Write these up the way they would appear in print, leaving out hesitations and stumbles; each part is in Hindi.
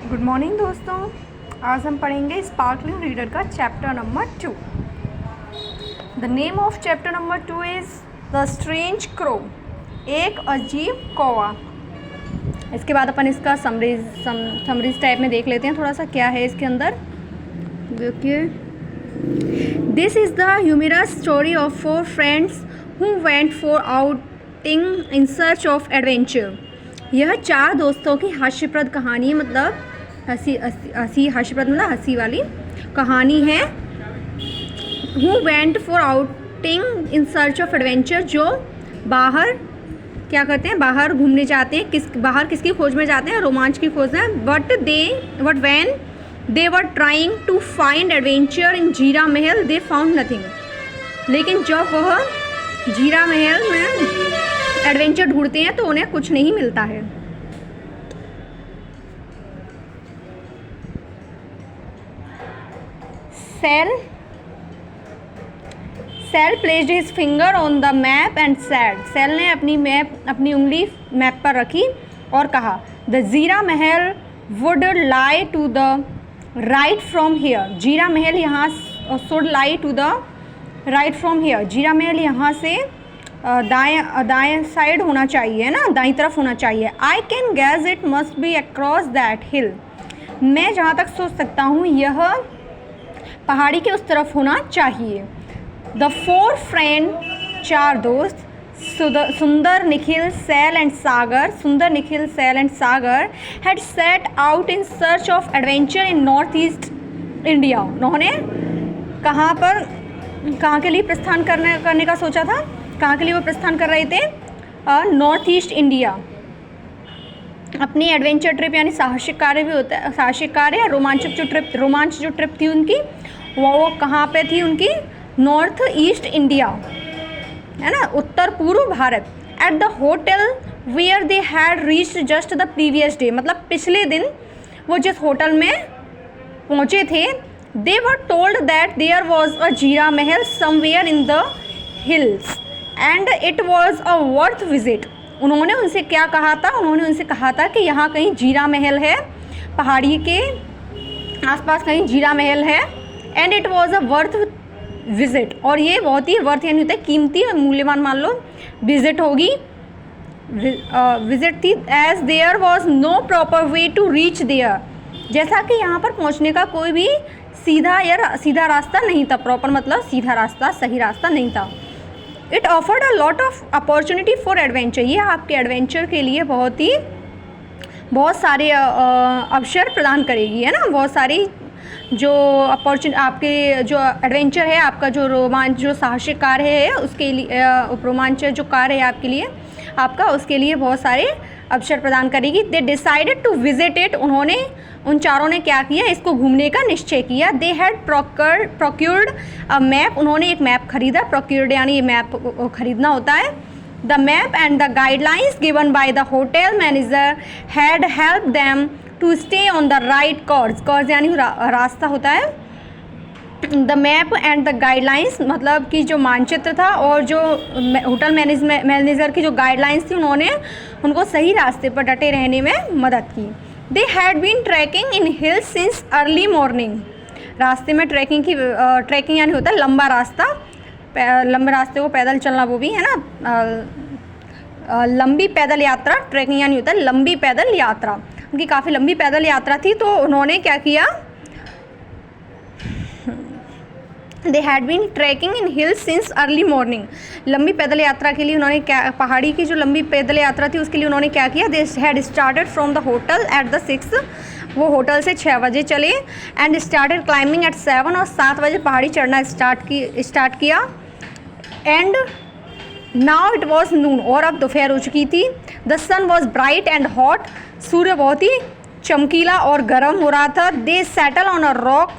गुड मॉर्निंग दोस्तों। आज हम पढ़ेंगे स्पार्कलिंग रीडर का chapter number 2। The name of chapter number 2 is the strange crow, एक अजीब कौवा। इसके बाद अपन इसका समरीज टाइप में देख लेते हैं थोड़ा सा क्या है इसके अंदर। देखिए, this is the humorous story of 4 friends who went for outing in search of adventure. यह 4 दोस्तों की हास्यप्रद कहानी, मतलब हास्यप्रद मतलब हंसी वाली कहानी है। Who went for outing in search of adventure, जो बाहर क्या करते हैं, बाहर घूमने जाते हैं। बाहर किसकी खोज में जाते हैं? रोमांच की खोज में। But when they were trying to find adventure in Zira Mahal they found nothing. लेकिन जब वह जीरा महल में एडवेंचर ढूंढते हैं तो उन्हें कुछ नहीं मिलता है। Sail placed his finger on the map and said. Sail ने अपनी उंगली मैप पर रखी और कहा, the Zira Mahal would lie to the right from here. Zira Mahal यहाँ should lie to the right from here. Zira Mahal यहाँ से दाएं साइड होना चाहिए ना, दाईं तरफ होना चाहिए। I can gas it must be across that hill. मैं जहाँ तक सोच सकता हूँ यह पहाड़ी के उस तरफ होना चाहिए। द 4 फ्रेंड, 4 दोस्त, सुंदर, Nikhil, Sail and Sagar. Sundar, Nikhil, Sail and Sagar had set out in search of adventure in North East India. उन्होंने कहाँ के लिए प्रस्थान करने का सोचा था? कहाँ के लिए वो प्रस्थान कर रहे थे? North East India. अपनी एडवेंचर ट्रिप यानी साहसिक कार्य भी होता है, साहसिक कार्य या रोमांच जो ट्रिप थी उनकी, वो कहाँ पे थी उनकी? नॉर्थ ईस्ट इंडिया, है ना, उत्तर पूर्व भारत। At the hotel where they had reached just the previous day, मतलब पिछले दिन वो जिस होटल में पहुँचे थे, they were told that there was a Zira Mahal somewhere in the hills and it was a worth visit. उन्होंने उनसे क्या कहा था? उन्होंने उनसे कहा था कि यहाँ कहीं जीरा महल है, पहाड़ी के आसपास कहीं जीरा महल है। And it was a worth visit, और ये बहुत ही वर्थ यानी होता है कीमती, मूल्यवान मान लो, विजिट होगी, विजिट थी। As there was no proper way to reach there, जैसा कि यहाँ पर पहुँचने का कोई भी सीधा रास्ता नहीं था। प्रॉपर मतलब सीधा रास्ता, सही रास्ता नहीं था। It offered a lot of opportunity for adventure, ये आपके एडवेंचर के लिए बहुत सारे अवसर प्रदान करेगी, है ना। बहुत सारी जो अपॉर्चुनिटी, आपके जो एडवेंचर है, आपका जो रोमांच, जो साहसिक कार्य है, उसके लिए रोमांच जो कार्य है आपके लिए, आपका उसके लिए बहुत सारे अवसर प्रदान करेगी। They decided to visit it, उन्होंने उन चारों ने क्या किया? इसको घूमने का निश्चय किया। They had procured a map, उन्होंने एक मैप खरीदा। प्रोक्योर्ड यानी ये मैप खरीदना होता है। The map and the guidelines given by the hotel manager had help them to stay on the right course यानी रास्ता होता है। The map and the guidelines मतलब कि जो मानचित्र था और जो होटल मैनेजर की जो गाइडलाइंस थी, उन्होंने उनको सही रास्ते पर डटे रहने में मदद की। They had been trekking in hills since early morning. रास्ते में ट्रैकिंग यानी होता है लंबा रास्ता, लंबे रास्ते को पैदल चलना, वो भी है ना, लंबी पैदल यात्रा। ट्रैकिंग यानी होता है लंबी पैदल यात्रा। उनकी काफ़ी लंबी पैदल यात्रा थी, तो उन्होंने क्या किया? They had been trekking in hills since early morning. लंबी पैदल यात्रा के लिए उन्होंने क्या, पहाड़ी की जो लंबी पैदल यात्रा थी उसके लिए उन्होंने क्या किया? They had started from the hotel at the 6, वो होटल से 6 बजे चले। एंड स्टार्टेड क्लाइंबिंग एट 7, और 7 बजे पहाड़ी चढ़ना स्टार्ट किया। And now it was noon, और अब दोपहर हो चुकी थी। The sun was bright and hot, सूर्य बहुत ही चमकीला और गर्म हो रहा था। They settle on a rock,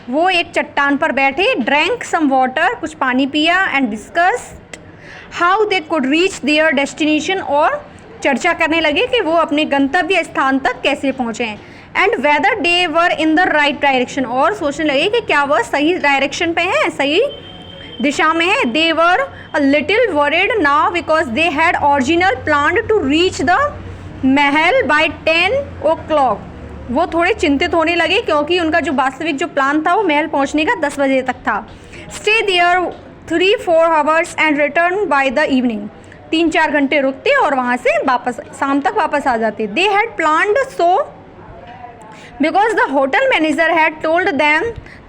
वो एक चट्टान पर बैठे। ड्रैंक सम वाटर, कुछ पानी पिया। And discussed how they could reach there destination, और चर्चा करने लगे कि वो अपने गंतव्य स्थान तक कैसे पहुँचें। And whether they were in the right direction, और सोचने लगे कि क्या वह सही डायरेक्शन पे हैं, सही दिशा में है। They were a little worried now because they had original plan to reach the Mahal by 10 o'clock। वो थोड़े चिंतित होने लगे क्योंकि उनका जो वास्तविक जो प्लान था वो महल पहुंचने का 10 बजे तक था। Stay there 3-4 hours and return by the evening. 3-4 घंटे रुकते और वहाँ से वापस शाम तक वापस आ जाते। They had planned so because the hotel manager had told them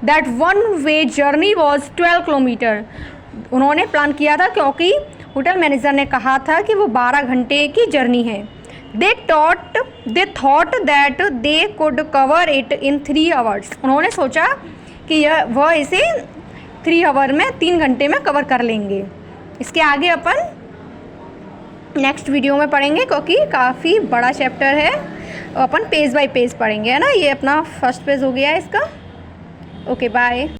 that one way journey was 12 kilometre. उन्होंने प्लान किया था क्योंकि होटल मैनेजर ने कहा था कि वो 12 घंटे की जर्नी है। They thought that they could cover it in 3 hours. उन्होंने सोचा कि वह इसे 3 आवर में 3 घंटे में कवर कर लेंगे। इसके आगे अपन नेक्स्ट वीडियो में पढ़ेंगे क्योंकि काफ़ी बड़ा चैप्टर है। अपन पेज बाय पेज पढ़ेंगे, है ना। ये अपना फर्स्ट पेज हो गया है इसका। Okay bye.